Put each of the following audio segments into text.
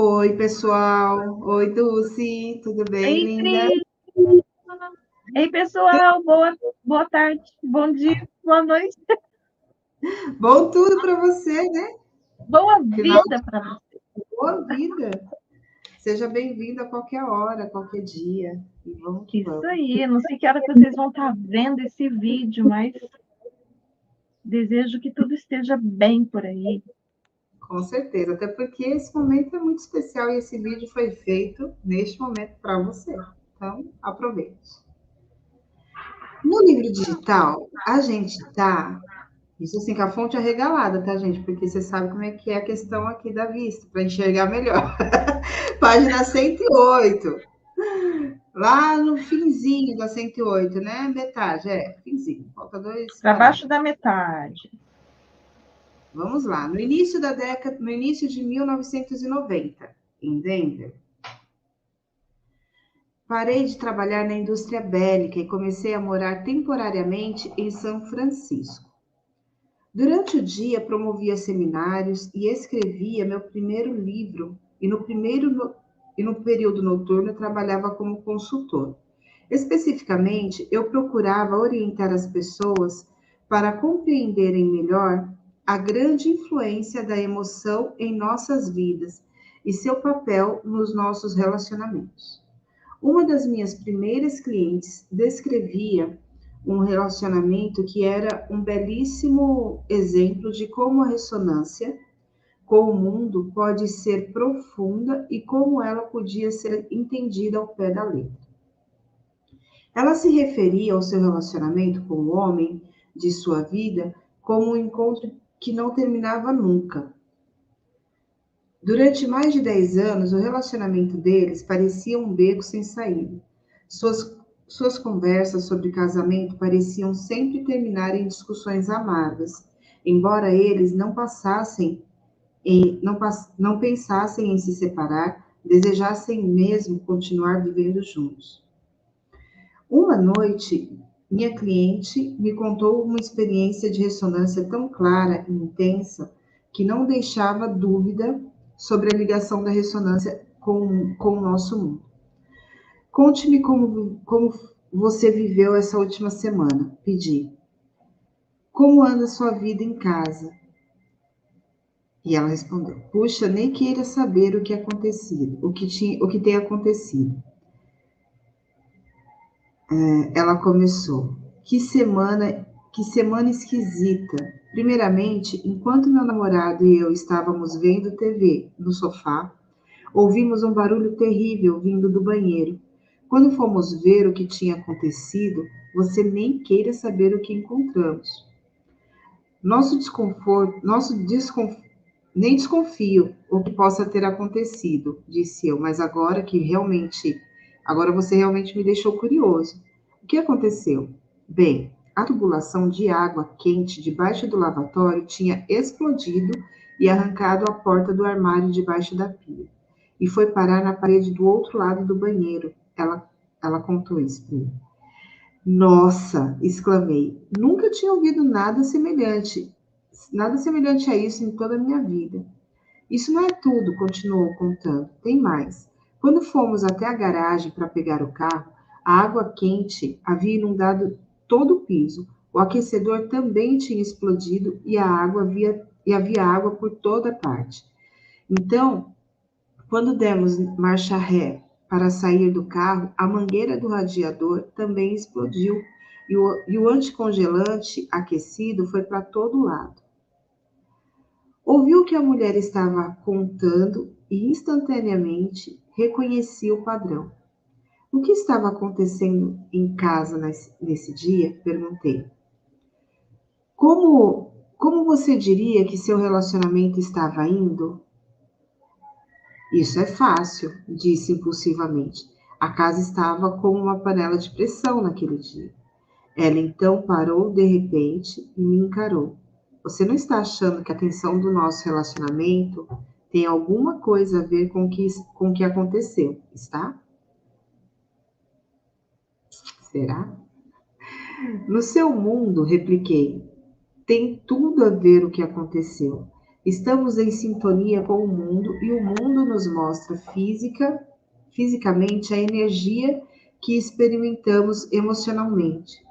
Oi, pessoal. Oi, Dulce. Tudo bem, Ei, linda? Cris! Ei, pessoal! Boa tarde, bom dia, boa noite, Bom tudo para você, né? boa Final vida para você. de boa vida. Seja bem-vindo a qualquer hora, a qualquer dia. E vamos que Isso vamos. aí, eu não sei que hora que vocês vão estar vendo esse vídeo, mas desejo que tudo esteja bem por aí. Com certeza, até porque esse momento é muito especial e esse vídeo foi feito neste momento para você. Então, aproveite. No livro digital, a gente tá. Isso assim, com a fonte arregalada, tá, gente? Porque você sabe como é que é a questão aqui da vista, para enxergar melhor. Página 108. Lá no finzinho da 108, né? Metade, finzinho. Falta dois Para baixo parágrafos. da metade. Vamos lá. No início da década, no início de 1990, em Denver, parei de trabalhar na indústria bélica e comecei a morar temporariamente em São Francisco. Durante o dia, promovia seminários e escrevia meu primeiro livro, e no período noturno trabalhava como consultor. Especificamente, eu procurava orientar as pessoas para compreenderem melhor a grande influência da emoção em nossas vidas e seu papel nos nossos relacionamentos. Uma das minhas primeiras clientes descrevia um relacionamento que era um belíssimo exemplo de como a ressonância com o mundo pode ser profunda e como ela podia ser entendida ao pé da letra. Ela se referia ao seu relacionamento com o homem de sua vida como um encontro que não terminava nunca. Durante mais de 10 anos, o relacionamento deles parecia um beco sem saída. Suas conversas sobre casamento pareciam sempre terminar em discussões amargas, embora eles não pensassem em se separar, desejassem mesmo continuar vivendo juntos. Uma noite, minha cliente me contou uma experiência de ressonância tão clara e intensa que não deixava dúvida sobre a ligação da ressonância com o nosso mundo. Conte-me como você viveu essa última semana, pedi. Como anda sua vida em casa? E ela respondeu: puxa, nem queira saber o que acontecido, o que tem acontecido. Ela começou. Que semana esquisita. Primeiramente, enquanto meu namorado e eu estávamos vendo TV no sofá, ouvimos um barulho terrível vindo do banheiro. Quando fomos ver o que tinha acontecido, você nem queira saber o que encontramos. Nem desconfio o que possa ter acontecido, disse eu, mas agora você realmente me deixou curioso. O que aconteceu? Bem, a tubulação de água quente debaixo do lavatório tinha explodido e arrancado a porta do armário debaixo da pia. E foi parar na parede do outro lado do banheiro. Ela contou isso para mim. Nossa, exclamei. Nunca tinha ouvido nada semelhante a isso em toda a minha vida. Isso não é tudo, continuou contando. Tem mais. Quando fomos até a garagem para pegar o carro, a água quente havia inundado todo o piso. O aquecedor também tinha explodido e havia água por toda parte. Então, quando demos marcha ré para sair do carro, a mangueira do radiador também explodiu e o anticongelante aquecido foi para todo lado. Ouviu o que a mulher estava contando e instantaneamente reconheci o padrão. O que estava acontecendo em casa nesse dia? Perguntei. Como você diria que seu relacionamento estava indo? Isso é fácil, disse impulsivamente. A casa estava como uma panela de pressão naquele dia. Ela então parou de repente e me encarou. Você não está achando que a tensão do nosso relacionamento tem alguma coisa a ver com o que aconteceu, está? Será? No seu mundo, repliquei, tem tudo a ver o que aconteceu. Estamos em sintonia com o mundo e o mundo nos mostra fisicamente a energia que experimentamos emocionalmente.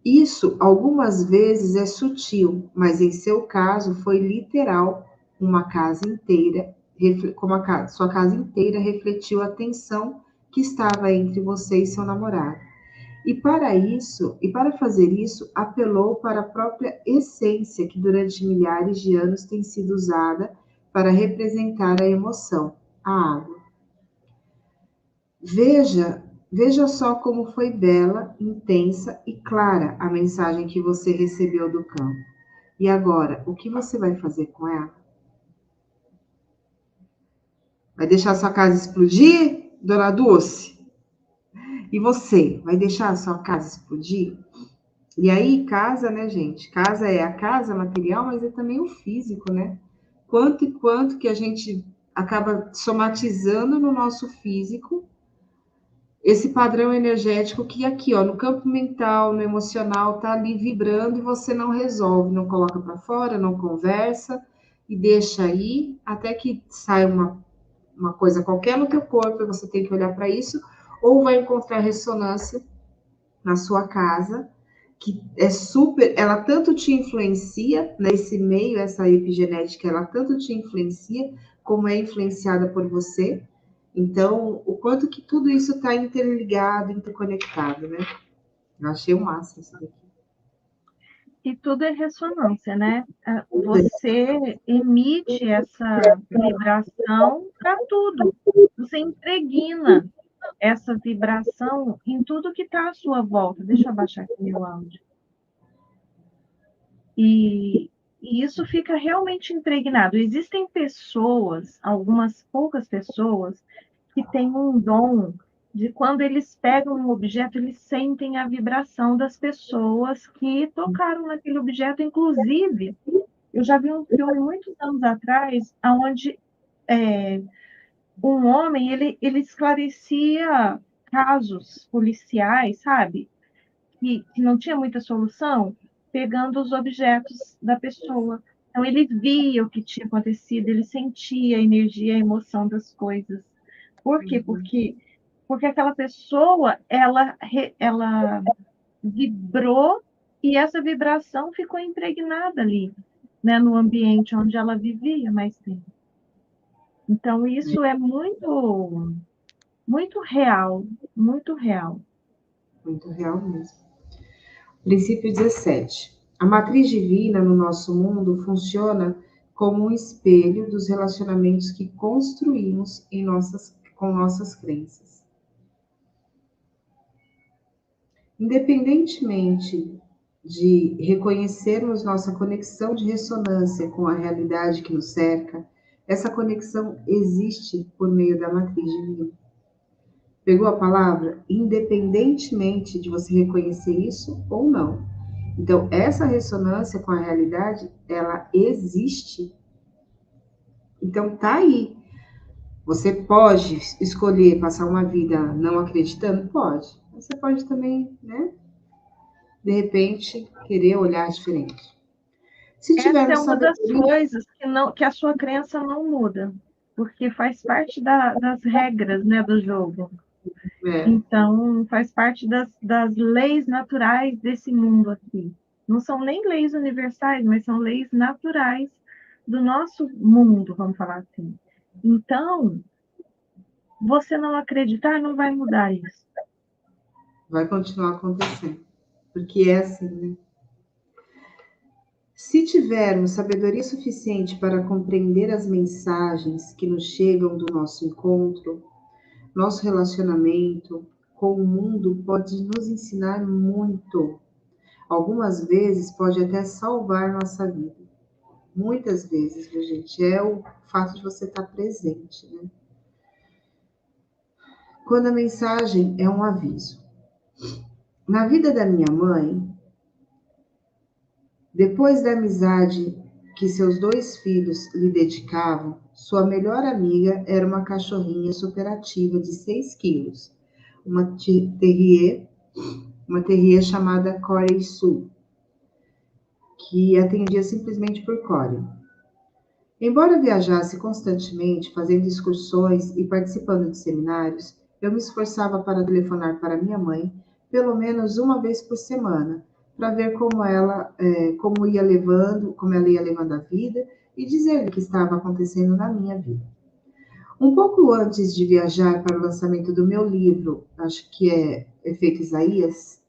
Isso algumas vezes é sutil, mas em seu caso foi literal, uma casa inteira, como sua casa inteira refletiu a tensão que estava entre você e seu namorado. E para fazer isso, apelou para a própria essência que durante milhares de anos tem sido usada para representar a emoção, a água. Veja só como foi bela, intensa e clara a mensagem que você recebeu do campo. E agora, o que você vai fazer com ela? Vai deixar sua casa explodir, Dona Dulce? E você, vai deixar a sua casa explodir? E aí, casa, né, gente? Casa é a casa material, mas é também o físico, né? Quanto e quanto que a gente acaba somatizando no nosso físico esse padrão energético que aqui, ó, no campo mental, no emocional, tá ali vibrando e você não resolve, não coloca para fora, não conversa e deixa aí até que sai uma coisa qualquer no teu corpo e você tem que olhar para isso, ou vai encontrar ressonância na sua casa, que é super, ela tanto te influencia nesse meio, essa epigenética, ela tanto te influencia, como é influenciada por você. Então, o quanto que tudo isso está interligado, interconectado, né? Eu achei o máximo isso daqui. E tudo é ressonância, né? Você emite essa vibração para tudo. Você impregna essa vibração em tudo que está à sua volta. Deixa eu abaixar aqui meu áudio. E isso fica realmente impregnado. Existem pessoas, algumas poucas pessoas, que têm um dom de quando eles pegam um objeto, eles sentem a vibração das pessoas que tocaram naquele objeto. Inclusive, eu já vi um filme muitos anos atrás, onde um homem ele esclarecia casos policiais, sabe? Que não tinha muita solução, pegando os objetos da pessoa. Então, ele via o que tinha acontecido, ele sentia a energia, a emoção das coisas. Por quê? Porque aquela pessoa, ela vibrou e essa vibração ficou impregnada ali, né, no ambiente onde ela vivia mais tempo. Então, isso é muito, muito real, muito real. Muito real mesmo. Princípio 17. A matriz divina no nosso mundo funciona como um espelho dos relacionamentos que construímos com nossas crenças. Independentemente de reconhecermos nossa conexão de ressonância com a realidade que nos cerca, essa conexão existe por meio da matriz divina. Pegou a palavra? Independentemente de você reconhecer isso ou não. Então, essa ressonância com a realidade, ela existe. Então, tá aí. Você pode escolher passar uma vida não acreditando? Pode. Você pode também, né? De repente, querer olhar diferente. Se Essa é tivermos uma das sabedoria, coisas que a sua crença não muda, porque faz parte das regras, né, do jogo. Então, faz parte das leis naturais desse mundo aqui. Não são nem leis universais, mas são leis naturais do nosso mundo, vamos falar assim. Então, você não acreditar não vai mudar isso. vai continuar acontecendo. Porque é assim, né? Se tivermos sabedoria suficiente para compreender as mensagens que nos chegam do nosso encontro, nosso relacionamento com o mundo pode nos ensinar muito. Algumas vezes pode até salvar nossa vida. Muitas vezes, viu, gente? É o fato de você estar presente, né? Quando a mensagem é um aviso. Na vida da minha mãe, depois da amizade que seus 2 filhos lhe dedicavam, sua melhor amiga era uma cachorrinha superativa de 6 quilos, uma terrier chamada Corey Sue, que atendia simplesmente por Corey. Embora viajasse constantemente, fazendo excursões e participando de seminários, eu me esforçava para telefonar para minha mãe pelo menos uma vez por semana, para ver como ela ia levando a vida e dizer o que estava acontecendo na minha vida. Um pouco antes de viajar para o lançamento do meu livro, acho que é Efeito Isaías,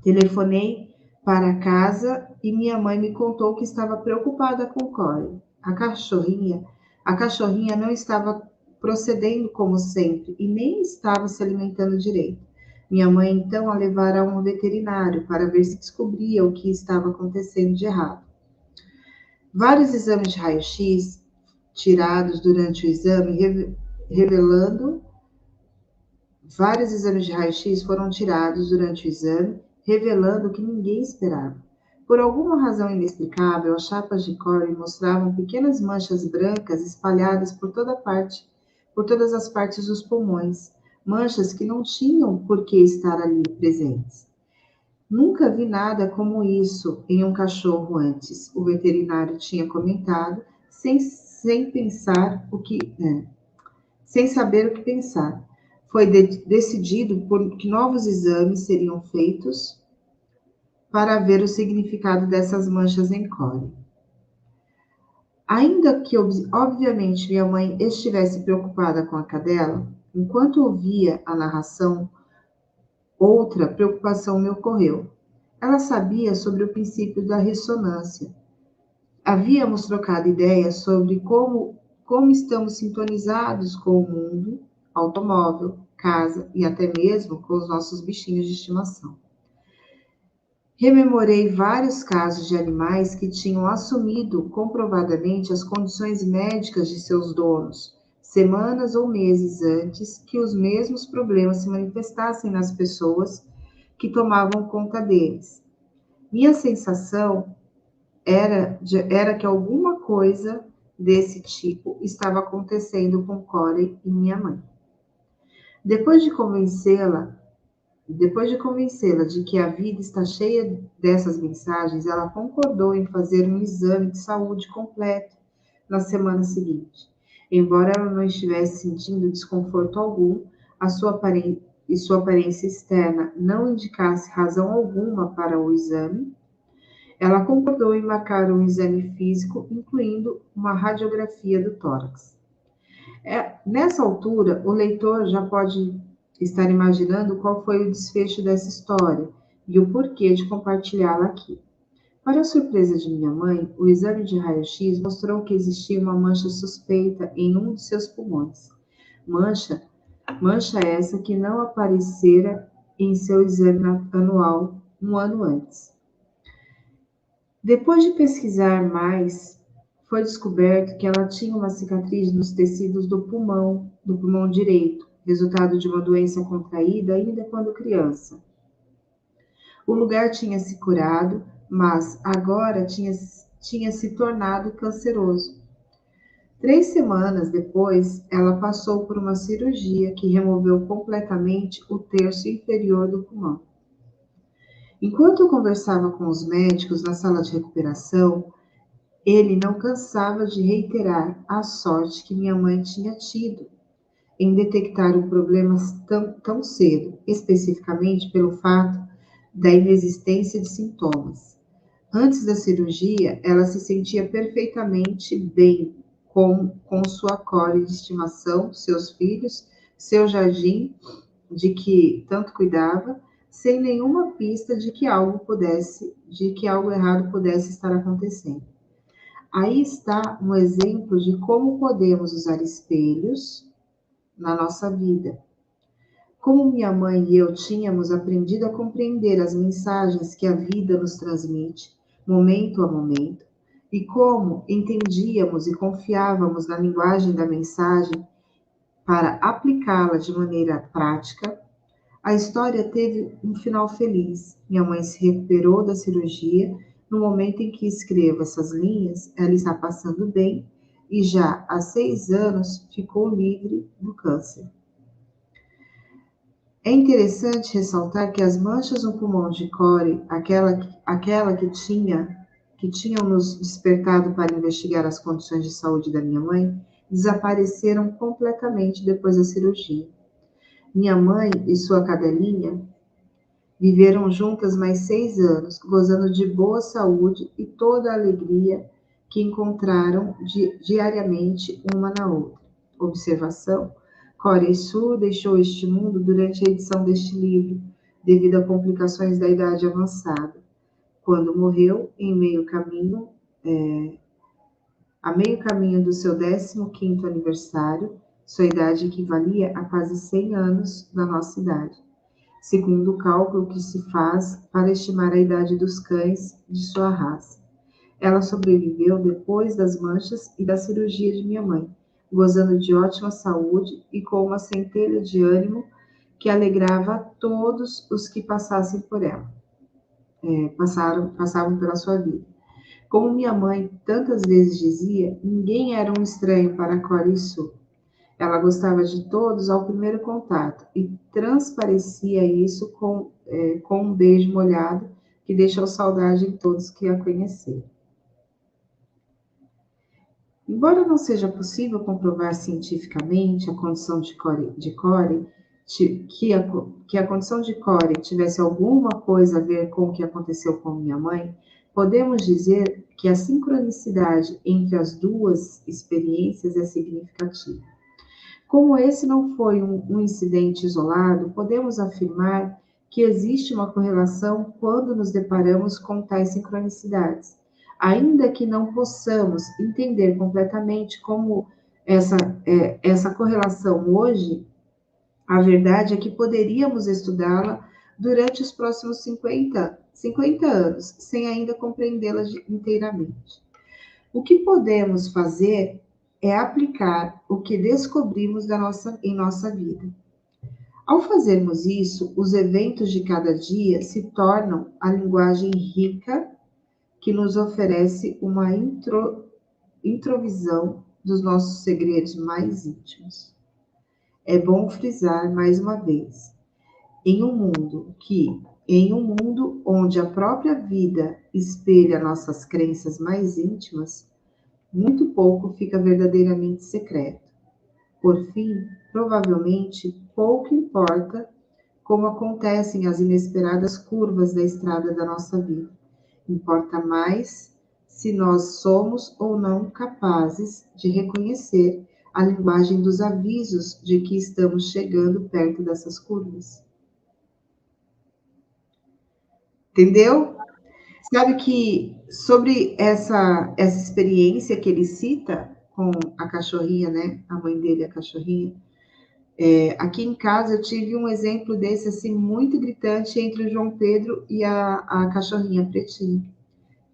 telefonei para casa e minha mãe me contou que estava preocupada com Corey. A cachorrinha não estava procedendo como sempre e nem estava se alimentando direito. Minha mãe então a levara a um veterinário para ver se descobria o que estava acontecendo de errado. Vários exames de raio-x tirados durante o exame revelando Vários exames de raio-x foram tirados durante o exame, revelando o que ninguém esperava. Por alguma razão inexplicável, as chapas de Corey mostravam pequenas manchas brancas espalhadas por todas as partes dos pulmões, manchas que não tinham por que estar ali presentes. Nunca vi nada como isso em um cachorro antes, o veterinário tinha comentado, sem saber o que pensar. Foi decidido que novos exames seriam feitos para ver o significado dessas manchas em Corey. Ainda que, obviamente, minha mãe estivesse preocupada com a cadela, enquanto ouvia a narração, outra preocupação me ocorreu. Ela sabia sobre o princípio da ressonância. Havíamos trocado ideias sobre como estamos sintonizados com o mundo, automóvel, casa e até mesmo com os nossos bichinhos de estimação. Rememorei vários casos de animais que tinham assumido comprovadamente as condições médicas de seus donos, semanas ou meses antes que os mesmos problemas se manifestassem nas pessoas que tomavam conta deles. Minha sensação era que alguma coisa desse tipo estava acontecendo com Corey e minha mãe. Depois de convencê-la de que a vida está cheia dessas mensagens, ela concordou em fazer um exame de saúde completo na semana seguinte. Embora ela não estivesse sentindo desconforto algum, sua aparência externa não indicasse razão alguma para o exame, ela concordou em marcar um exame físico, incluindo uma radiografia do tórax. Nessa altura, o leitor já pode estar imaginando qual foi o desfecho dessa história e o porquê de compartilhá-la aqui. Para a surpresa de minha mãe, o exame de raio-x mostrou que existia uma mancha suspeita em um de seus pulmões. Mancha essa que não aparecera em seu exame anual um ano antes. Depois de pesquisar mais, foi descoberto que ela tinha uma cicatriz nos tecidos do pulmão direito, resultado de uma doença contraída ainda quando criança. O lugar tinha se curado, mas agora tinha se tornado canceroso. 3 semanas depois, ela passou por uma cirurgia que removeu completamente o terço inferior do pulmão. Enquanto eu conversava com os médicos na sala de recuperação, ele não cansava de reiterar a sorte que minha mãe tinha tido em detectar o problema tão cedo, especificamente pelo fato da inexistência de sintomas. Antes da cirurgia, ela se sentia perfeitamente bem com sua Corey de estimação, seus filhos, seu jardim de que tanto cuidava, sem nenhuma pista de que algo errado pudesse estar acontecendo. Aí está um exemplo de como podemos usar espelhos na nossa vida. Como minha mãe e eu tínhamos aprendido a compreender as mensagens que a vida nos transmite, momento a momento, e como entendíamos e confiávamos na linguagem da mensagem para aplicá-la de maneira prática, a história teve um final feliz. Minha mãe se recuperou da cirurgia. No momento em que escrevo essas linhas, ela está passando bem e já há 6 anos ficou livre do câncer. É interessante ressaltar que as manchas no pulmão de Corey, aquela que tinha que tinham nos despertado para investigar as condições de saúde da minha mãe, desapareceram completamente depois da cirurgia. Minha mãe e sua cadelinha viveram juntas mais 6 anos, gozando de boa saúde e toda a alegria que encontraram diariamente uma na outra. Observação: Corey Sue deixou este mundo durante a edição deste livro, devido a complicações da idade avançada. Quando morreu, a meio caminho do seu 15º aniversário, sua idade equivalia a quase 100 anos da nossa idade, segundo o cálculo que se faz para estimar a idade dos cães de sua raça. Ela sobreviveu depois das manchas e da cirurgia de minha mãe, gozando de ótima saúde e com uma centelha de ânimo que alegrava a todos os que passassem por ela, passavam pela sua vida. Como minha mãe tantas vezes dizia, ninguém era um estranho para Cora e Sue. Ela gostava de todos ao primeiro contato e transparecia isso com um beijo molhado que deixou saudade em todos que a conheceram. Embora não seja possível comprovar cientificamente a condição de Corey, que a condição de Corey tivesse alguma coisa a ver com o que aconteceu com minha mãe, podemos dizer que a sincronicidade entre as duas experiências é significativa. Como esse não foi um incidente isolado, podemos afirmar que existe uma correlação quando nos deparamos com tais sincronicidades. Ainda que não possamos entender completamente como essa correlação hoje, a verdade é que poderíamos estudá-la durante os próximos 50 anos, sem ainda compreendê-la inteiramente. O que podemos fazer é aplicar o que descobrimos em nossa vida. Ao fazermos isso, os eventos de cada dia se tornam a linguagem rica que nos oferece uma introvisão dos nossos segredos mais íntimos. É bom frisar mais uma vez, em um mundo onde a própria vida espelha nossas crenças mais íntimas, muito pouco fica verdadeiramente secreto. Por fim, provavelmente, pouco importa como acontecem as inesperadas curvas da estrada da nossa vida. Importa mais se nós somos ou não capazes de reconhecer a linguagem dos avisos de que estamos chegando perto dessas curvas. Entendeu? Sabe que sobre essa experiência que ele cita com a cachorrinha, né? A mãe dele, a cachorrinha. Aqui em casa eu tive um exemplo desse assim muito gritante entre o João Pedro e a cachorrinha pretinha.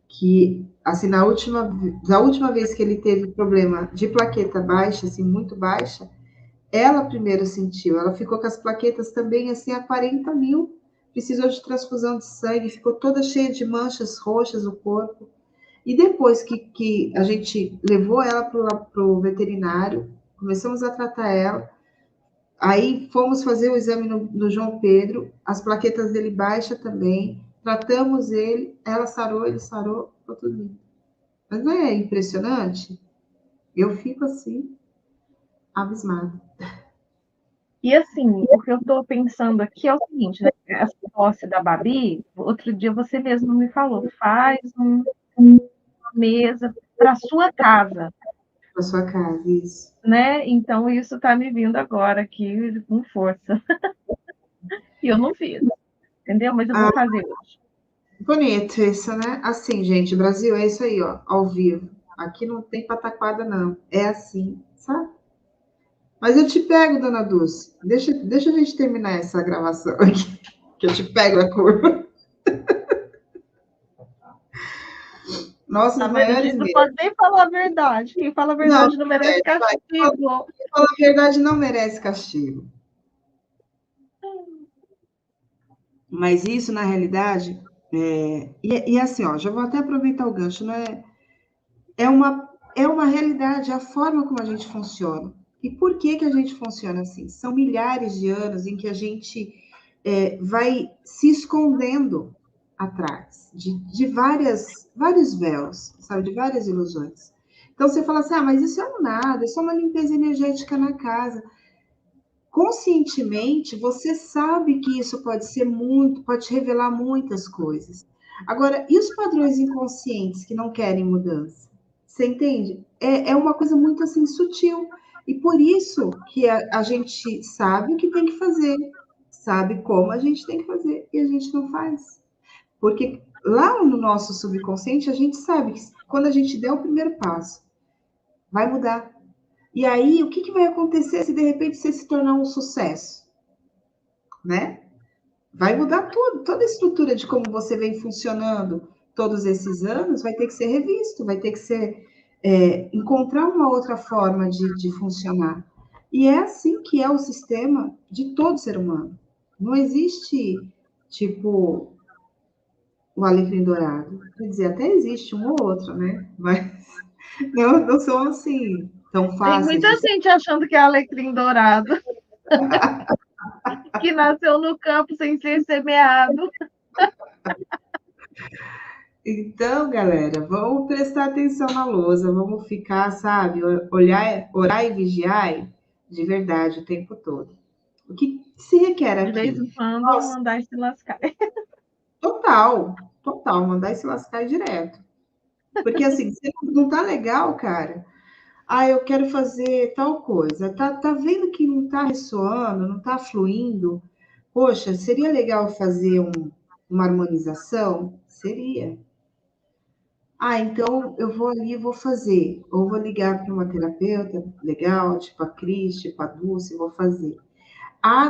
Que assim da última vez que ele teve problema de plaqueta baixa, assim muito baixa, ela primeiro sentiu. Ela ficou com as plaquetas também assim a 40 mil. Precisou de transfusão de sangue, ficou toda cheia de manchas roxas no corpo. E depois que a gente levou ela para o veterinário, começamos a tratar ela, aí fomos fazer o exame no João Pedro, as plaquetas dele baixa também, tratamos ele, ela sarou, ele sarou, ficou tudo bem. Mas não é impressionante? Eu fico assim, abismada. E assim, o que eu estou pensando aqui é o seguinte, né? Essa posse da Babi, outro dia você mesmo me falou, faz uma mesa para a sua casa. Para sua casa, isso. Né? Então, isso está me vindo agora aqui com força. E eu não fiz, entendeu? Mas eu vou fazer hoje. Bonito isso, né? Assim, gente, Brasil, é isso aí, ó, ao vivo. Aqui não tem pataquada, não. É assim, sabe? Mas eu te pego, dona Dulce. Deixa a gente terminar essa gravação aqui, que eu te pego a curva. Nossos maiores Não medos. pode nem falar a verdade. Quem fala a verdade não merece castigo. Quem fala a verdade não merece castigo. Mas isso, na realidade, e assim, ó, já vou até aproveitar o gancho, né? É uma realidade, a forma como a gente funciona. E por que a gente funciona assim? São milhares de anos em que a gente vai se escondendo. atrás, de vários véus, sabe, de várias ilusões. Então você fala assim, mas isso é um nada, é só uma limpeza energética na casa. Conscientemente, você sabe que isso pode ser muito, pode revelar muitas coisas. Agora, e os padrões inconscientes que não querem mudança? Você entende? É uma coisa muito assim sutil. E por isso que a gente sabe o que tem que fazer, sabe como a gente tem que fazer, e a gente não faz. Porque lá no nosso subconsciente, a gente sabe que quando a gente der o primeiro passo, vai mudar. E aí, o que vai acontecer se de repente você se tornar um sucesso? Né? Vai mudar tudo, toda a estrutura de como você vem funcionando todos esses anos vai ter que ser revisto, vai ter que ser encontrar uma outra forma de funcionar. E é assim que é o sistema de todo ser humano. Não existe, tipo, o alecrim dourado. Quer dizer, até existe um ou outro, né? Mas não são assim tão Tem fáceis muita de ser. gente achando que é alecrim dourado, que nasceu no campo sem ser semeado. Então, galera, vamos prestar atenção na lousa, vamos ficar, sabe, olhar, orar e vigiar de verdade o tempo todo. O que se requer De vez em aqui? quando, Nossa, mandar se lascar. total, mandar esse lascar direto. Porque assim, se não tá legal, cara, eu quero fazer tal coisa, tá vendo que não tá ressoando, não tá fluindo? Poxa, seria legal fazer uma harmonização? Seria. Então eu vou ali e vou fazer. Ou vou ligar para uma terapeuta legal, tipo a Cris, tipo a Dulce, vou fazer.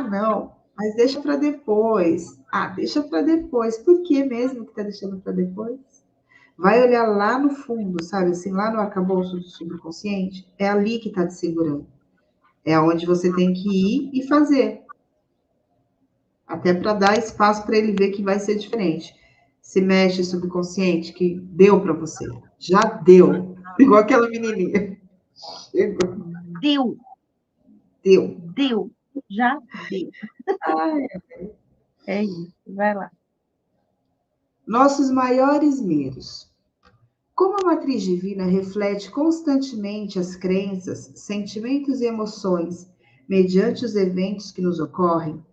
Não, mas deixa para depois. Deixa para depois. Por que mesmo que tá deixando para depois? Vai olhar lá no fundo, sabe? Assim, lá no arcabouço do subconsciente. É ali que está te segurando. É onde você tem que ir e fazer. Até para dar espaço para ele ver que vai ser diferente. Se mexe subconsciente que deu para você. Já deu. Igual aquela menininha. Chegou. Deu, Deu. deu, já deu. Ai, É isso, vai lá. nossos maiores medos. Como a matriz divina reflete constantemente as crenças, sentimentos e emoções mediante os eventos que nos ocorrem,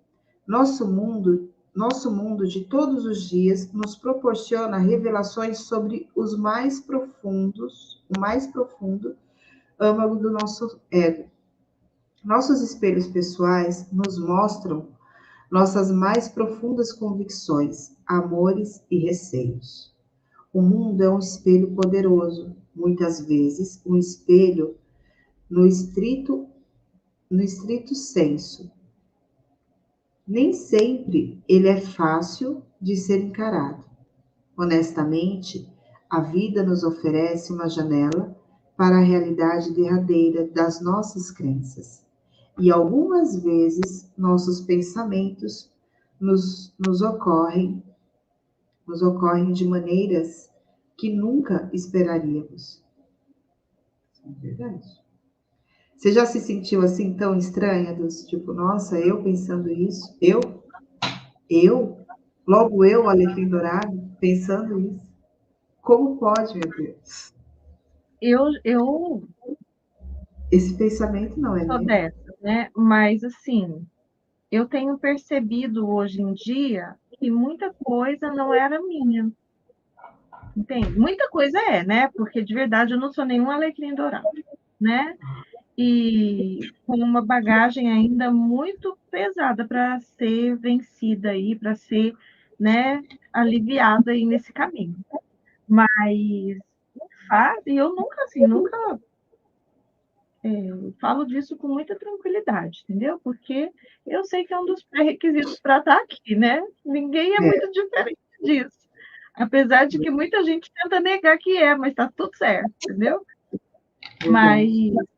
nosso mundo de todos os dias nos proporciona revelações sobre o mais profundo âmago do nosso ego. Nossos espelhos pessoais nos mostram nossas mais profundas convicções, amores e receios. O mundo é um espelho poderoso, muitas vezes um espelho no estrito senso. Nem sempre ele é fácil de ser encarado. Honestamente, a vida nos oferece uma janela para a realidade derradeira das nossas crenças. E algumas vezes nossos pensamentos nos ocorrem de maneiras que nunca esperaríamos. É verdade. Você já se sentiu assim tão estranha, tipo, nossa, eu pensando isso? Eu? Logo eu, Alecrim Dourado, pensando isso? Como pode, meu Deus? Eu Esse pensamento não é sou meu. dessa, né? Mas, assim, eu tenho percebido hoje em dia que muita coisa não era minha, entende? Muita coisa é, né? Porque, de verdade, eu não sou nenhum alecrim dourado, né? E com uma bagagem ainda muito pesada para ser vencida aí, para ser, né, aliviada aí nesse caminho. Mas, e eu nunca, assim, nunca falo disso com muita tranquilidade, entendeu? Porque eu sei que é um dos pré-requisitos para estar aqui, né? Ninguém é É, muito diferente disso. Apesar de que muita gente tenta negar que é, mas está tudo certo, entendeu? Mas verdade.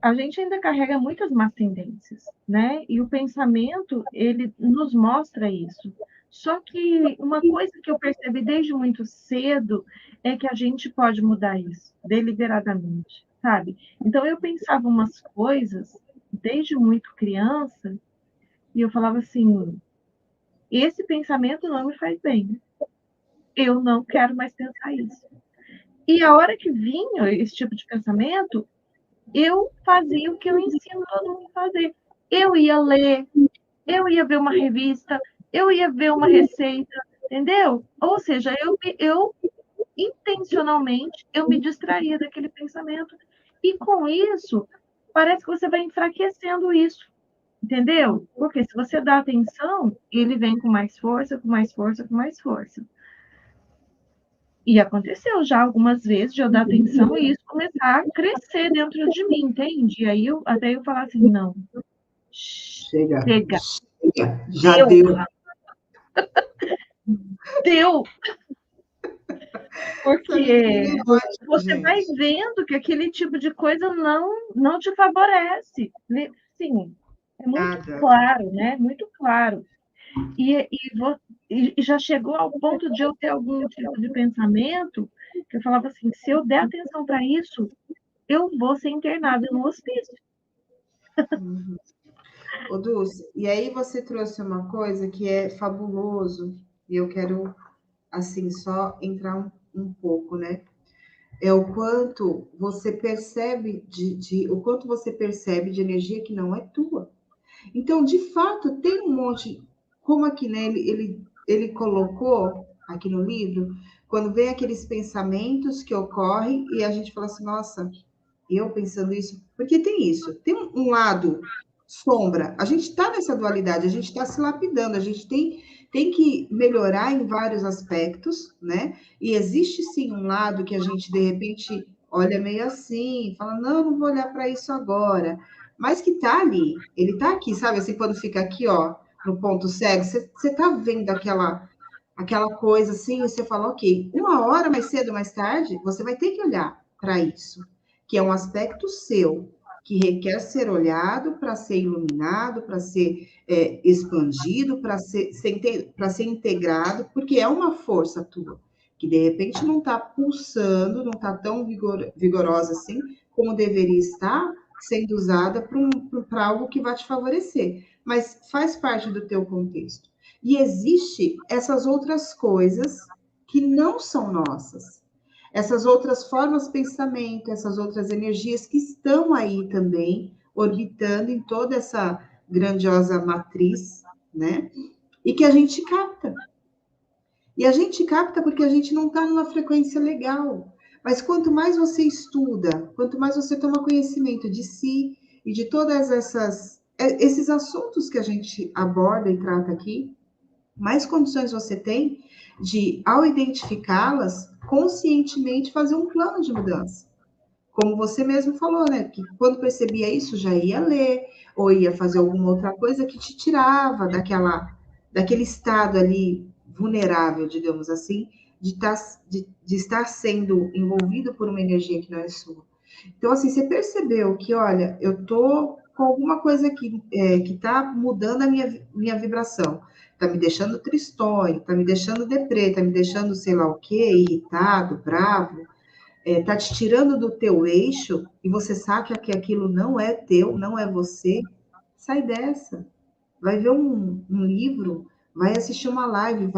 a gente ainda carrega muitas más tendências, né? E o pensamento, ele nos mostra isso. Só que uma coisa que eu percebi desde muito cedo é que a gente pode mudar isso deliberadamente, sabe? Então eu pensava umas coisas desde muito criança e eu falava assim: esse pensamento não me faz bem. eu não quero mais pensar isso. E a hora que vinha esse tipo de pensamento, eu fazia o que eu ensino todo mundo a fazer. Eu ia ler, eu ia ver uma revista, eu ia ver uma receita, entendeu? Ou seja, eu intencionalmente, eu me distraía daquele pensamento. E com isso, parece que você vai enfraquecendo isso, entendeu? Porque se você dá atenção, ele vem com mais força, com mais força, com mais força. E aconteceu já algumas vezes de eu dar atenção e isso começar a crescer dentro de mim, entende? E aí até eu falar assim, não, Chega, chega, chega, já deu, deu. deu, porque É ótimo, você vai gente. vendo que aquele tipo de coisa não te favorece. Sim, é muito Nada. claro, né? Muito claro. E já chegou ao ponto de eu ter algum tipo de pensamento que eu falava assim, se eu der atenção para isso, eu vou ser internada no hospício. Uhum. Ô, Dulce, e aí você trouxe uma coisa que é fabuloso, e eu quero, assim, só entrar um pouco, né? É o quanto você percebe o quanto você percebe de energia que não é tua. Então, de fato, tem um monte, como aqui, né, ele colocou aqui no livro, quando vem aqueles pensamentos que ocorrem e a gente fala assim, nossa, eu pensando isso, porque tem isso, tem um lado sombra, a gente está nessa dualidade, a gente está se lapidando, a gente tem que melhorar em vários aspectos, né? E existe sim um lado que a gente de repente olha meio assim, fala, não, não vou olhar para isso agora, mas que tá ali, ele tá aqui, sabe? Assim, quando fica aqui, ó, no ponto cego, você tá vendo aquela coisa assim, e você fala, ok, uma hora mais cedo ou mais tarde, você vai ter que olhar para isso, que é um aspecto seu, que requer ser olhado para ser iluminado, para ser expandido, para ser integrado, porque é uma força tua, que de repente não está pulsando, não está tão vigorosa assim, como deveria estar sendo usada para algo que vai te favorecer, mas faz parte do teu contexto. E existe essas outras coisas que não são nossas. Essas outras formas de pensamento, essas outras energias que estão aí também, orbitando em toda essa grandiosa matriz, né? E que a gente capta. E a gente capta porque a gente não está numa frequência legal. Mas quanto mais você estuda, quanto mais você toma conhecimento de si e de todas esses assuntos que a gente aborda e trata aqui, mais condições você tem de, ao identificá-las, conscientemente fazer um plano de mudança. Como você mesmo falou, né? Que quando percebia isso, já ia ler, ou ia fazer alguma outra coisa que te tirava daquele estado ali vulnerável, digamos assim, de estar sendo envolvido por uma energia que não é sua. Então, assim, você percebeu que, olha, eu tô com alguma coisa aqui que tá mudando a minha vibração. Tá me deixando tristonho, tá me deixando deprê, tá me deixando sei lá o quê, irritado, bravo, tá te tirando do teu eixo e você sabe que aquilo não é teu, não é você, sai dessa. Vai ver um livro, vai assistir uma live,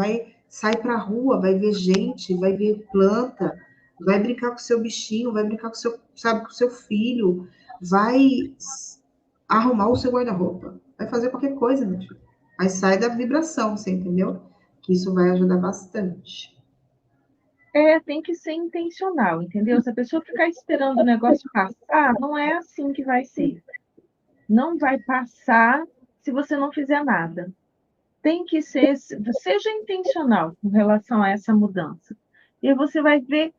sai para a rua, vai ver gente, vai ver planta, vai brincar com o seu bichinho, vai brincar com o seu, sabe, com o seu filho, vai arrumar o seu guarda-roupa, vai fazer qualquer coisa, meu filho. Mas sai da vibração, você entendeu? Que isso vai ajudar bastante. Tem que ser intencional, entendeu? Se a pessoa ficar esperando o negócio passar, não é assim que vai ser. Não vai passar se você não fizer nada. Tem que ser, seja intencional com relação a essa mudança. E aí você vai ver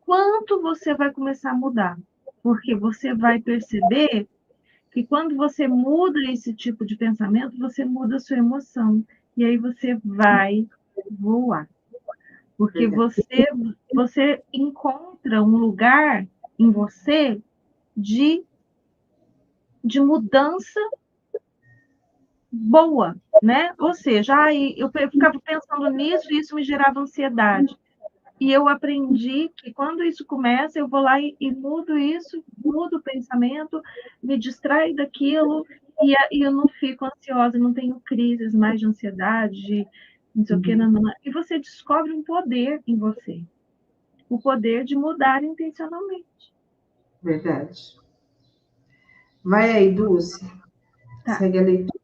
quanto você vai começar a mudar. Porque você vai perceber que quando você muda esse tipo de pensamento, você muda a sua emoção. E aí você vai voar. Porque Verdade. você encontra um lugar em você de, de mudança boa, né? Ou seja, eu ficava pensando nisso e isso me gerava ansiedade. E eu aprendi que quando isso começa, eu vou lá e mudo isso, mudo o pensamento, me distraio daquilo e eu não fico ansiosa, não tenho crises mais de ansiedade, não sei o que, nanana, e você descobre um poder em você, o poder de mudar intencionalmente. Verdade. Vai aí, Dulce. Tá. Segue a leitura.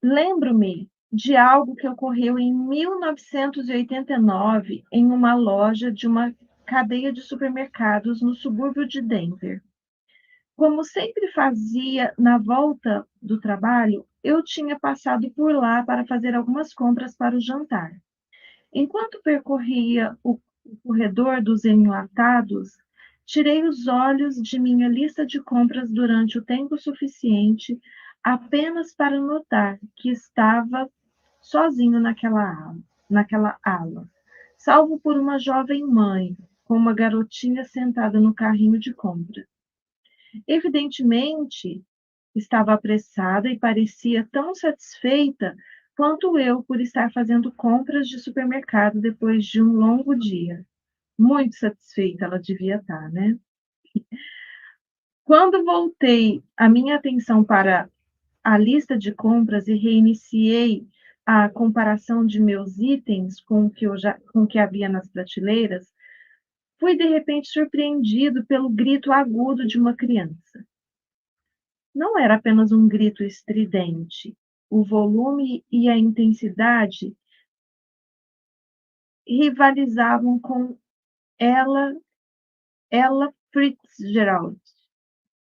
Lembro-me de algo que ocorreu em 1989 em uma loja de uma cadeia de supermercados no subúrbio de Denver. Como sempre fazia na volta do trabalho, eu tinha passado por lá para fazer algumas compras para o jantar. Enquanto percorria o corredor dos enlatados, tirei os olhos de minha lista de compras durante o tempo suficiente apenas para notar que estava sozinho naquela ala, salvo por uma jovem mãe com uma garotinha sentada no carrinho de compra. Evidentemente, estava apressada e parecia tão satisfeita quanto eu por estar fazendo compras de supermercado depois de um longo dia. Muito satisfeita ela devia estar, né? Quando voltei a minha atenção para a lista de compras e reiniciei a comparação de meus itens com o que havia nas prateleiras, fui de repente surpreendido pelo grito agudo de uma criança. Não era apenas um grito estridente. O volume e a intensidade rivalizavam com ela, Ella Fitzgerald,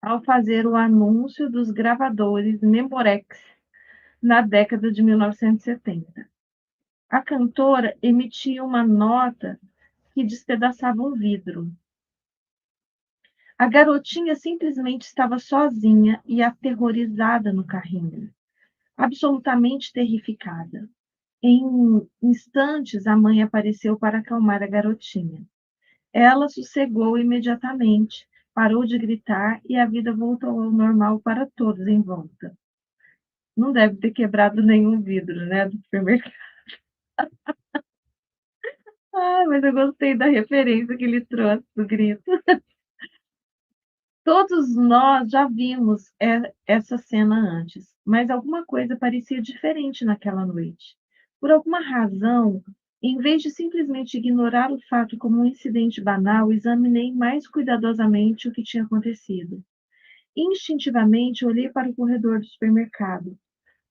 ao fazer o anúncio dos gravadores Memorex na década de 1970. A cantora emitia uma nota que despedaçava um vidro. A garotinha simplesmente estava sozinha e aterrorizada no carrinho, absolutamente terrificada. Em instantes, a mãe apareceu para acalmar a garotinha. Ela sossegou imediatamente, parou de gritar e a vida voltou ao normal para todos em volta. Não deve ter quebrado nenhum vidro, né, do supermercado. Ah, mas eu gostei da referência que ele trouxe do grito. Todos nós já vimos essa cena antes, mas alguma coisa parecia diferente naquela noite. Por alguma razão, em vez de simplesmente ignorar o fato como um incidente banal, examinei mais cuidadosamente o que tinha acontecido. Instintivamente, olhei para o corredor do supermercado.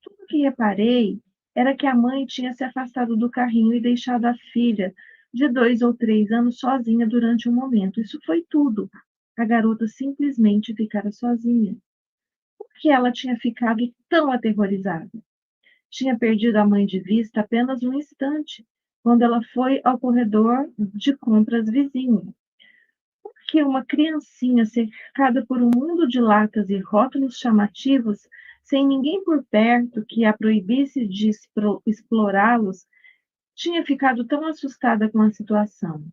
Tudo o que reparei era que a mãe tinha se afastado do carrinho e deixado a filha, de 2 ou 3 anos, sozinha durante um momento. Isso foi tudo. A garota simplesmente ficara sozinha. Por que ela tinha ficado tão aterrorizada? Tinha perdido a mãe de vista apenas um instante, quando ela foi ao corredor de compras vizinho. Por que uma criancinha cercada por um mundo de latas e rótulos chamativos, sem ninguém por perto que a proibisse de explorá-los, tinha ficado tão assustada com a situação?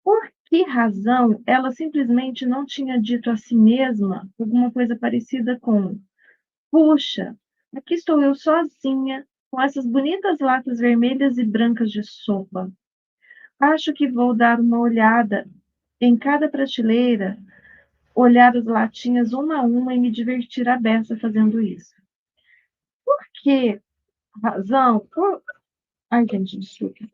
Por que razão ela simplesmente não tinha dito a si mesma alguma coisa parecida com: puxa, aqui estou eu sozinha, com essas bonitas latas vermelhas e brancas de sopa. Acho que vou dar uma olhada em cada prateleira, olhar as latinhas uma a uma e me divertir à beça fazendo isso. Por que razão? Ai, gente, desculpa.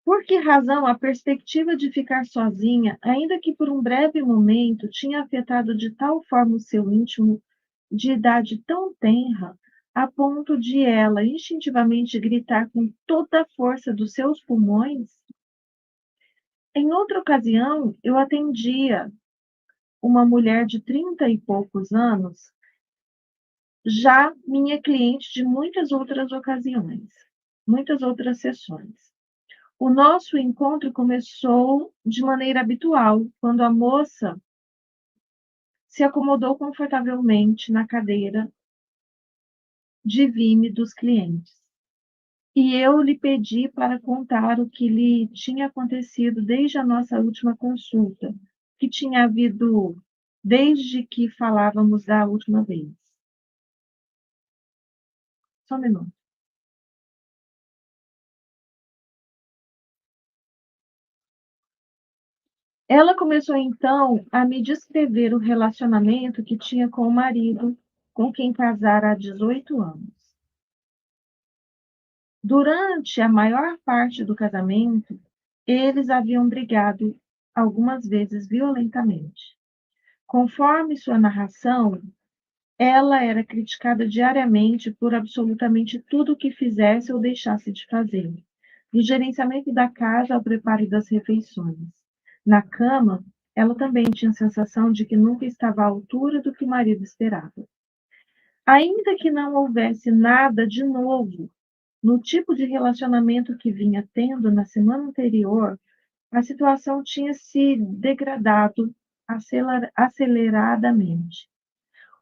Por que razão a perspectiva de ficar sozinha, ainda que por um breve momento, tinha afetado de tal forma o seu íntimo, de idade tão tenra, a ponto de ela instintivamente gritar com toda a força dos seus pulmões? Em outra ocasião, eu atendia uma mulher de 30 e poucos anos, já minha cliente de muitas outras ocasiões, muitas outras sessões. O nosso encontro começou de maneira habitual, quando a moça se acomodou confortavelmente na cadeira de vime dos clientes. E eu lhe pedi para contar o que lhe tinha acontecido desde a nossa última consulta, que tinha havido desde que falávamos da última vez. Só um minuto. Ela começou então a me descrever o relacionamento que tinha com o marido, com quem casara há 18 anos. Durante a maior parte do casamento, eles haviam brigado algumas vezes violentamente. Conforme sua narração, ela era criticada diariamente por absolutamente tudo o que fizesse ou deixasse de fazer, do gerenciamento da casa ao preparo das refeições. Na cama, ela também tinha a sensação de que nunca estava à altura do que o marido esperava. Ainda que não houvesse nada de novo no tipo de relacionamento que vinha tendo na semana anterior, a situação tinha se degradado aceleradamente.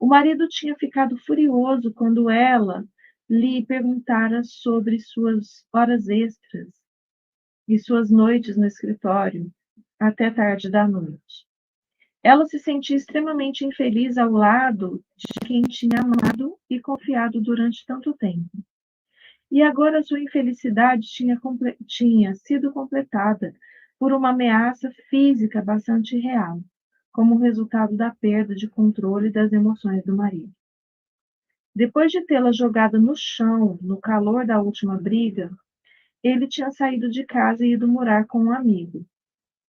O marido tinha ficado furioso quando ela lhe perguntara sobre suas horas extras e suas noites no escritório até tarde da noite. Ela se sentia extremamente infeliz ao lado de quem tinha amado e confiado durante tanto tempo. E agora sua infelicidade tinha sido completada por uma ameaça física bastante real, como resultado da perda de controle das emoções do marido. Depois de tê-la jogada no chão, no calor da última briga, ele tinha saído de casa e ido morar com um amigo.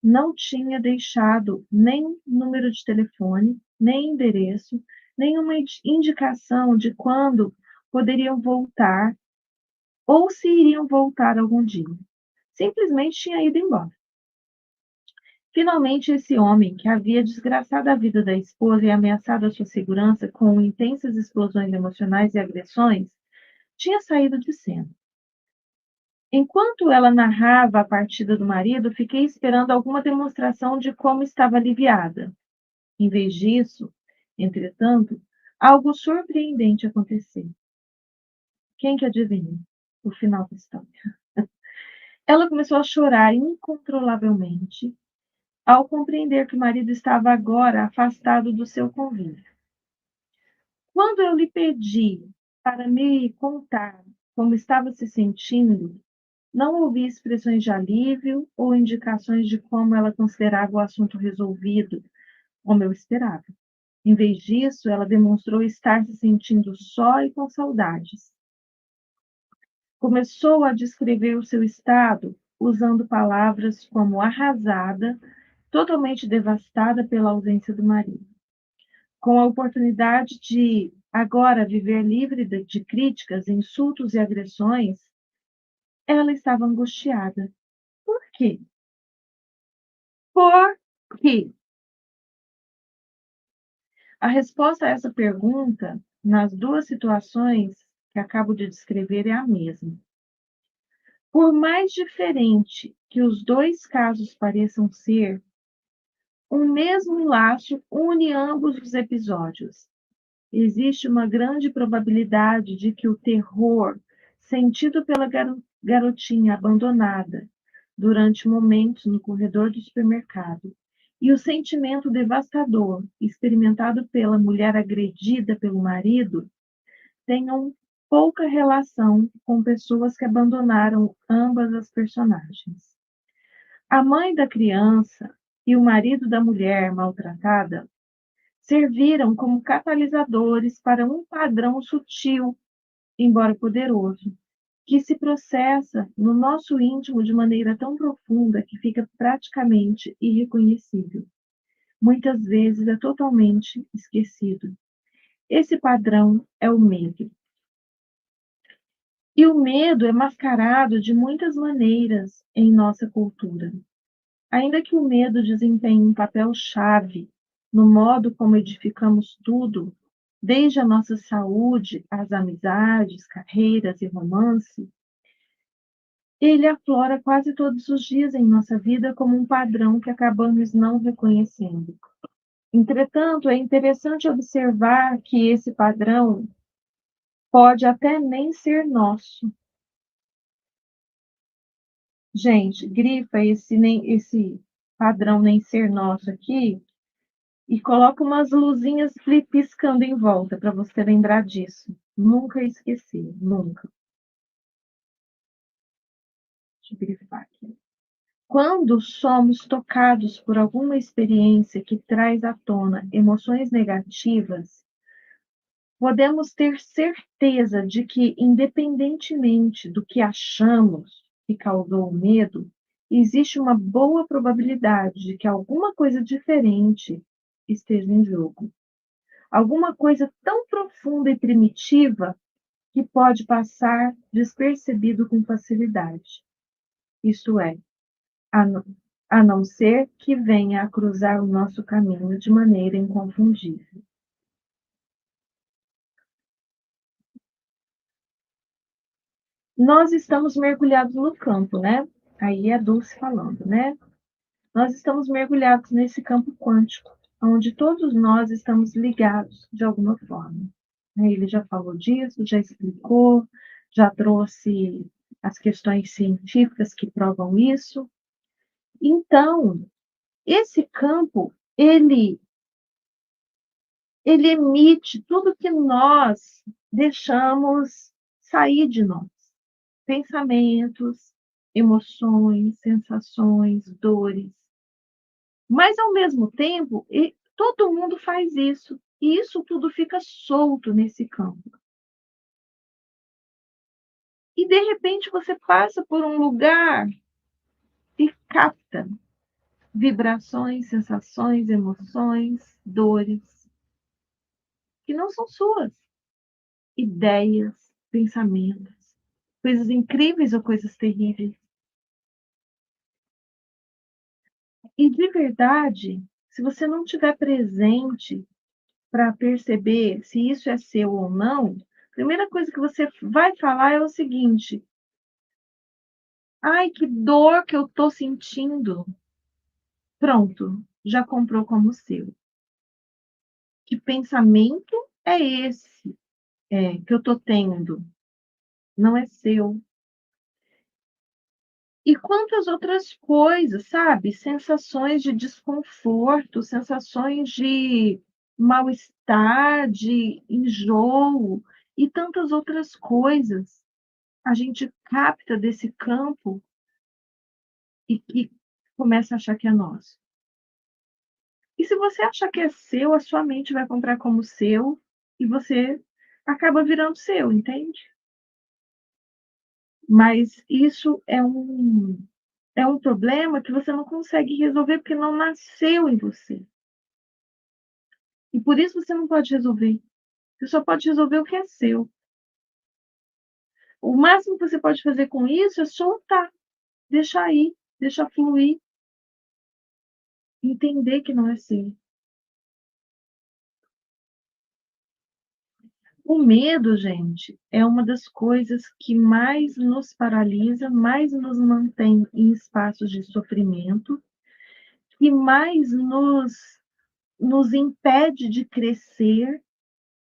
Não tinha deixado nem número de telefone, nem endereço, nenhuma indicação de quando poderiam voltar ou se iriam voltar algum dia. Simplesmente tinha ido embora. Finalmente, esse homem, que havia desgraçado a vida da esposa e ameaçado a sua segurança com intensas explosões emocionais e agressões, tinha saído de cena. Enquanto ela narrava a partida do marido, fiquei esperando alguma demonstração de como estava aliviada. Em vez disso, entretanto, algo surpreendente aconteceu. Quem que adivinha o final da história? Ela começou a chorar incontrolavelmente ao compreender que o marido estava agora afastado do seu convívio. Quando eu lhe pedi para me contar como estava se sentindo, não ouvi expressões de alívio ou indicações de como ela considerava o assunto resolvido, como eu esperava. Em vez disso, ela demonstrou estar se sentindo só e com saudades. Começou a descrever o seu estado usando palavras como arrasada, totalmente devastada pela ausência do marido. Com a oportunidade de agora viver livre de críticas, insultos e agressões, ela estava angustiada. Por quê? Por quê? A resposta a essa pergunta, nas duas situações que acabo de descrever, é a mesma. Por mais diferente que os dois casos pareçam ser, um mesmo laço une ambos os episódios. Existe uma grande probabilidade de que o terror sentido pela garotinha abandonada durante momentos no corredor do supermercado e o sentimento devastador experimentado pela mulher agredida pelo marido tenham pouca relação com pessoas que abandonaram ambas as personagens. A mãe da criança e o marido da mulher maltratada serviram como catalisadores para um padrão sutil, embora poderoso, que se processa no nosso íntimo de maneira tão profunda que fica praticamente irreconhecível. Muitas vezes é totalmente esquecido. Esse padrão é o medo. E o medo é mascarado de muitas maneiras em nossa cultura. Ainda que o medo desempenhe um papel-chave no modo como edificamos tudo, desde a nossa saúde, as amizades, carreiras e romance, ele aflora quase todos os dias em nossa vida como um padrão que acabamos não reconhecendo. Entretanto, é interessante observar que esse padrão pode até nem ser nosso. Gente, grifa esse padrão nem ser nosso aqui e coloca umas luzinhas piscando em volta para você lembrar disso. Nunca esquecer, nunca. Deixa eu grifar aqui. Quando somos tocados por alguma experiência que traz à tona emoções negativas, podemos ter certeza de que, independentemente do que achamos que causou o medo, existe uma boa probabilidade de que alguma coisa diferente esteja em jogo. Alguma coisa tão profunda e primitiva que pode passar despercebido com facilidade. Isto é, a não, a não ser que venha a cruzar o nosso caminho de maneira inconfundível. Nós estamos mergulhados no campo, né? Aí é a Dulce falando, né? Nós estamos mergulhados nesse campo quântico, onde todos nós estamos ligados de alguma forma. Ele já falou disso, já explicou, já trouxe as questões científicas que provam isso. Então, esse campo, ele emite tudo que nós deixamos sair de nós. Pensamentos, emoções, sensações, dores. Mas, ao mesmo tempo, todo mundo faz isso. E isso tudo fica solto nesse campo. E, de repente, você passa por um lugar e capta vibrações, sensações, emoções, dores, que não são suas. Ideias, pensamentos, coisas incríveis ou coisas terríveis. E, de verdade, se você não estiver presente para perceber se isso é seu ou não, a primeira coisa que você vai falar é o seguinte: ai, que dor que eu estou sentindo. Pronto, já comprou como seu. Que pensamento é esse que eu estou tendo? Não é seu. E quantas outras coisas, sabe? Sensações de desconforto, sensações de mal-estar, de enjoo e tantas outras coisas. A gente capta desse campo e começa a achar que é nosso. E se você achar que é seu, a sua mente vai comprar como seu e você acaba virando seu, entende? Mas isso é um problema que você não consegue resolver porque não nasceu em você. E por isso você não pode resolver. Você só pode resolver o que é seu. O máximo que você pode fazer com isso é soltar, deixar ir, deixar fluir, entender que não é seu. O medo, gente, é uma das coisas que mais nos paralisa, mais nos mantém em espaços de sofrimento, que mais nos impede de crescer,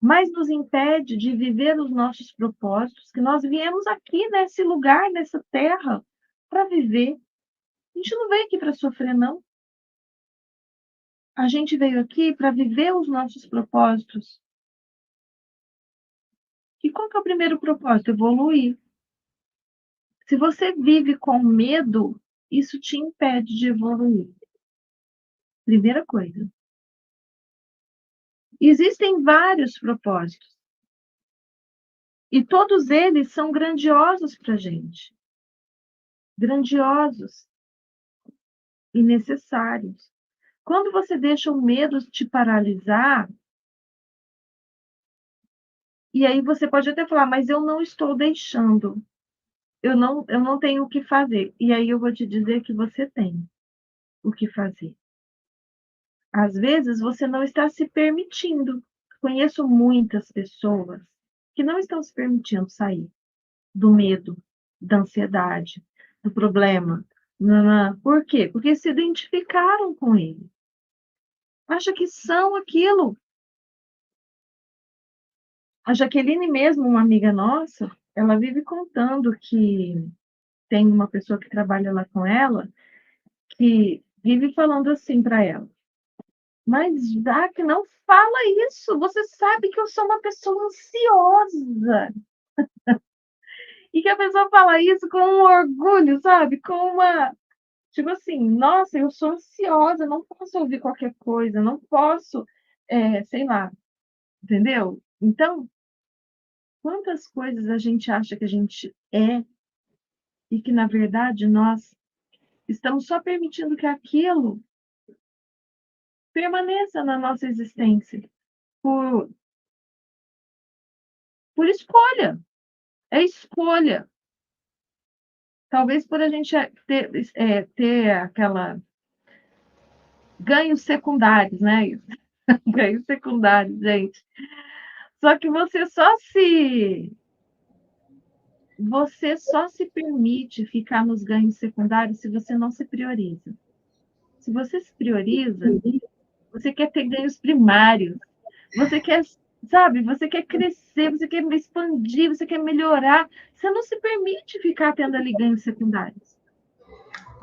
mais nos impede de viver os nossos propósitos, que nós viemos aqui nesse lugar, nessa terra, para viver. A gente não veio aqui para sofrer, não. A gente veio aqui para viver os nossos propósitos. E qual que é o primeiro propósito? Evoluir. Se você vive com medo, isso te impede de evoluir. Primeira coisa. Existem vários propósitos. E todos eles são grandiosos para a gente. Grandiosos e necessários. Quando você deixa o medo te paralisar, e aí você pode até falar, mas eu não estou deixando. Eu não tenho o que fazer. E aí eu vou te dizer que você tem o que fazer. Às vezes você não está se permitindo. Conheço muitas pessoas que não estão se permitindo sair do medo, da ansiedade, do problema. Nanã. Por quê? Porque se identificaram com ele. Acha que são aquilo. A Jaqueline mesmo, uma amiga nossa, ela vive contando que tem uma pessoa que trabalha lá com ela, que vive falando assim para ela: mas Jaque, não fala isso, você sabe que eu sou uma pessoa ansiosa. E que a pessoa fala isso com um orgulho, sabe? Com uma, tipo assim, nossa, eu sou ansiosa, não posso ouvir qualquer coisa, não posso, sei lá, entendeu? Então, quantas coisas a gente acha que a gente é e que, na verdade, nós estamos só permitindo que aquilo permaneça na nossa existência por, por escolha. É escolha. Talvez por a gente ter aquela ganhos secundários, né? Ganhos secundários, gente. Só que você só se permite ficar nos ganhos secundários se você não se prioriza. Se você se prioriza, você quer ter ganhos primários. Você quer, sabe, você quer crescer, você quer expandir, você quer melhorar. Você não se permite ficar tendo ali ganhos secundários.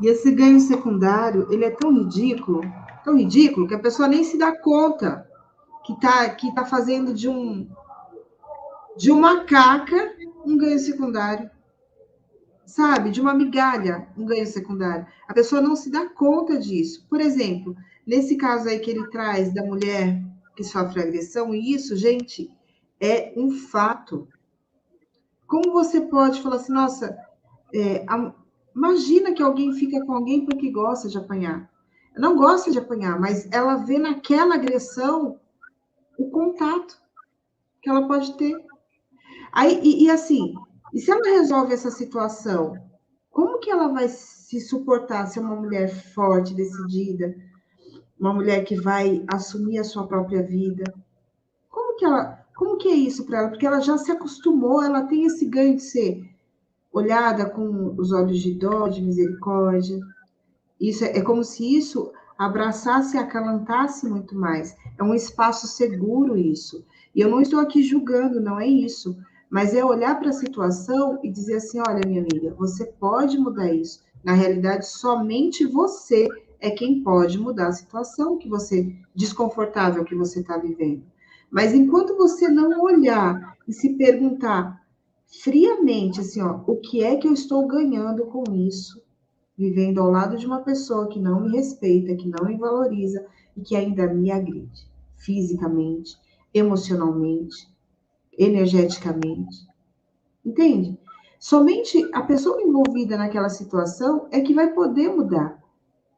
E esse ganho secundário, ele é tão ridículo, que a pessoa nem se dá conta que tá fazendo de uma caca um ganho secundário. Sabe? De uma migalha, um ganho secundário. A pessoa não se dá conta disso. Por exemplo, nesse caso aí que ele traz da mulher que sofre agressão, e isso, gente, é um fato. Como você pode falar assim, nossa, imagina que alguém fica com alguém porque gosta de apanhar. Não gosta de apanhar, mas ela vê naquela agressão o contato que ela pode ter. Aí, e assim, e se ela resolve essa situação, como que ela vai se suportar ser uma mulher forte, decidida, uma mulher que vai assumir a sua própria vida? Como que é isso para ela? Porque ela já se acostumou, ela tem esse ganho de ser olhada com os olhos de dó, de misericórdia. Isso é como se isso abraçasse e acalantasse muito mais. É um espaço seguro isso. E eu não estou aqui julgando, não é isso. Mas é olhar para a situação e dizer assim: olha, minha amiga, você pode mudar isso. Na realidade, somente você é quem pode mudar a situação que você desconfortável que você está vivendo. Mas enquanto você não olhar e se perguntar friamente assim, ó, o que é que eu estou ganhando com isso? Vivendo ao lado de uma pessoa que não me respeita, que não me valoriza e que ainda me agride fisicamente, emocionalmente, energeticamente. Entende? Somente a pessoa envolvida naquela situação é que vai poder mudar.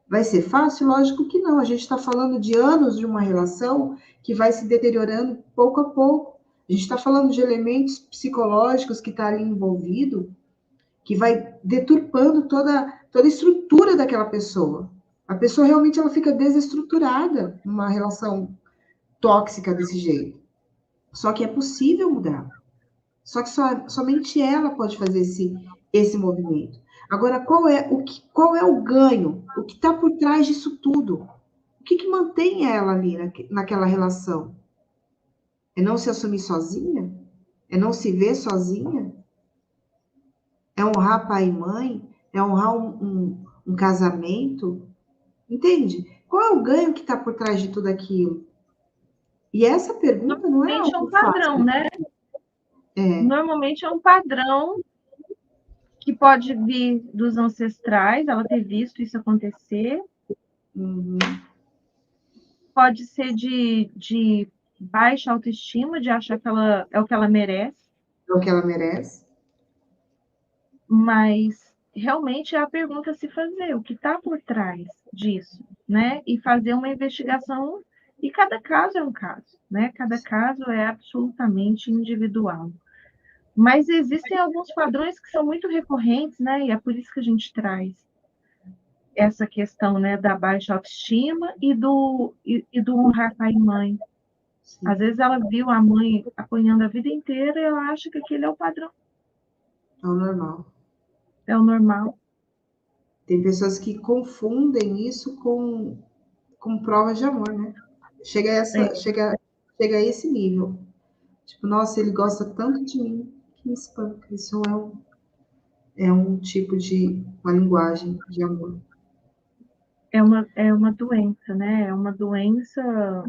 Vai ser fácil? Lógico que não. A gente está falando de anos de uma relação que vai se deteriorando pouco a pouco. A gente está falando de elementos psicológicos que está ali envolvido, que vai deturpando toda a estrutura daquela pessoa. A pessoa realmente ela fica desestruturada numa relação tóxica desse jeito. Só que é possível mudar. Só que somente ela pode fazer esse movimento. Agora, qual é o ganho? O que está por trás disso tudo? O que mantém ela ali naquela relação? É não se assumir sozinha? É não se ver sozinha? É honrar pai e mãe? É honrar um casamento? Entende? Qual é o ganho que está por trás de tudo aquilo? E essa pergunta não é Normalmente é um algo padrão, fácil. né? É. Normalmente é um padrão que pode vir dos ancestrais, ela ter visto isso acontecer. Uhum. Pode ser de baixa autoestima, de achar que ela é o que ela merece. É o que ela merece. Mas realmente é a pergunta a se fazer, o que está por trás disso, né? E fazer uma investigação, e cada caso é um caso, né? Cada caso é absolutamente individual. Mas existem alguns padrões que são muito recorrentes, né? E é por isso que a gente traz essa questão, né, da baixa autoestima e do honrar pai e mãe. Sim. Às vezes ela viu a mãe apanhando a vida inteira e ela acha que aquele é o padrão, É o normal. é o normal. Tem pessoas que confundem isso com prova de amor, né? Chega a, É, essa, chega, chega a esse nível. Tipo, nossa, ele gosta tanto de mim que me espanca. Isso é um tipo de uma linguagem de amor. é uma doença, né? É uma doença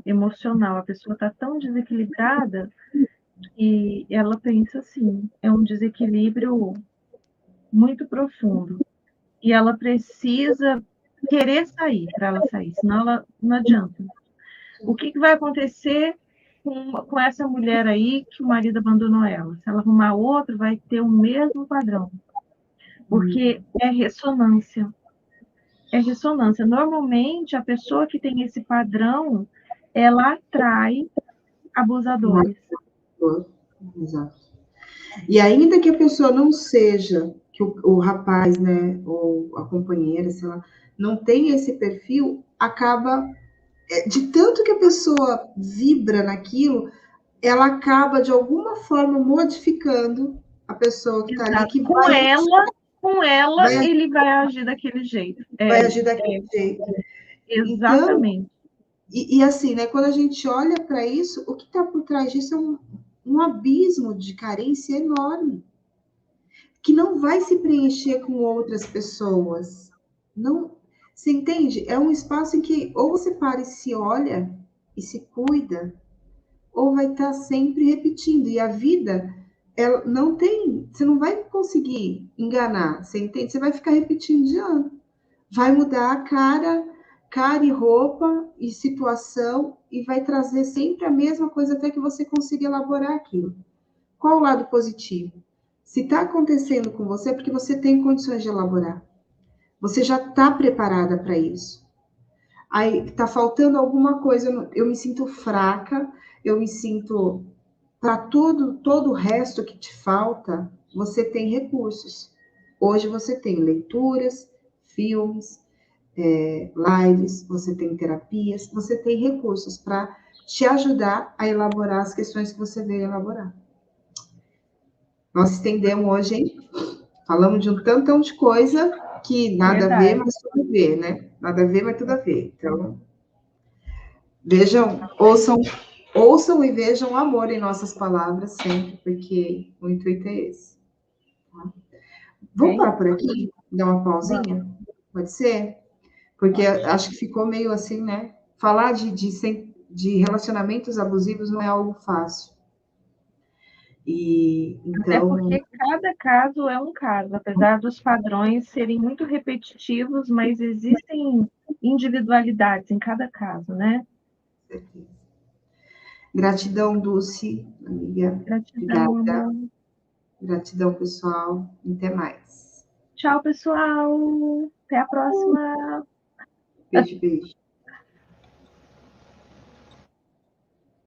emocional. A pessoa está tão desequilibrada que ela pensa assim, é um desequilíbrio muito profundo. E ela precisa querer sair para ela sair, senão ela não adianta. O que vai acontecer? com essa mulher aí que o marido abandonou ela. Se ela arrumar outro, vai ter o mesmo padrão. Porque é ressonância. É ressonância. Normalmente, a pessoa que tem esse padrão, ela atrai abusadores. Exato. E ainda que a pessoa não seja, que o rapaz, né, ou a companheira, sei lá, não tenha esse perfil, acaba, de tanto que a pessoa vibra naquilo, ela acaba de alguma forma modificando a pessoa que está ali, Exato. que Com ela, vai, ele vai agir daquele jeito. vai agir daquele jeito. Então, Exatamente. e assim, né, quando a gente olha para isso, o que está por trás disso é um abismo de carência enorme, que não vai se preencher com outras pessoas. Não, você entende? É um espaço em que ou você para e se olha e se cuida, ou vai estar sempre repetindo. E a vida, ela não tem, você não vai conseguir enganar, você entende? Você vai ficar repetindo de ano. Vai mudar a cara e roupa e situação e vai trazer sempre a mesma coisa até que você consiga elaborar aquilo. Qual o lado positivo? Se está acontecendo com você, é porque você tem condições de elaborar. Você já está preparada para isso. Aí está faltando alguma coisa, eu me sinto fraca, eu me sinto. Para todo o resto que te falta, você tem recursos. Hoje você tem leituras, filmes, lives, você tem terapias, você tem recursos para te ajudar a elaborar as questões que você veio elaborar. Nós estendemos hoje, hein? Falamos de um tantão de coisa que nada a ver, Verdade. mas tudo a ver, né? Nada a ver, mas tudo a ver. Então, vejam, ouçam e vejam o amor em nossas palavras sempre, porque o intuito é esse. Tá? Vamos parar por aqui? Dar uma Vamos. pausinha? Pode ser? Porque acho que ficou meio assim, né? Falar de relacionamentos abusivos não é algo fácil. E Até então, porque cada caso é um caso, apesar dos padrões serem muito repetitivos, mas existem individualidades em cada caso, né? gratidão, Dulce, amiga. Gratidão, Obrigada. amor. Gratidão, pessoal. Até mais. Tchau, pessoal. Até a próxima. Beijo, beijo.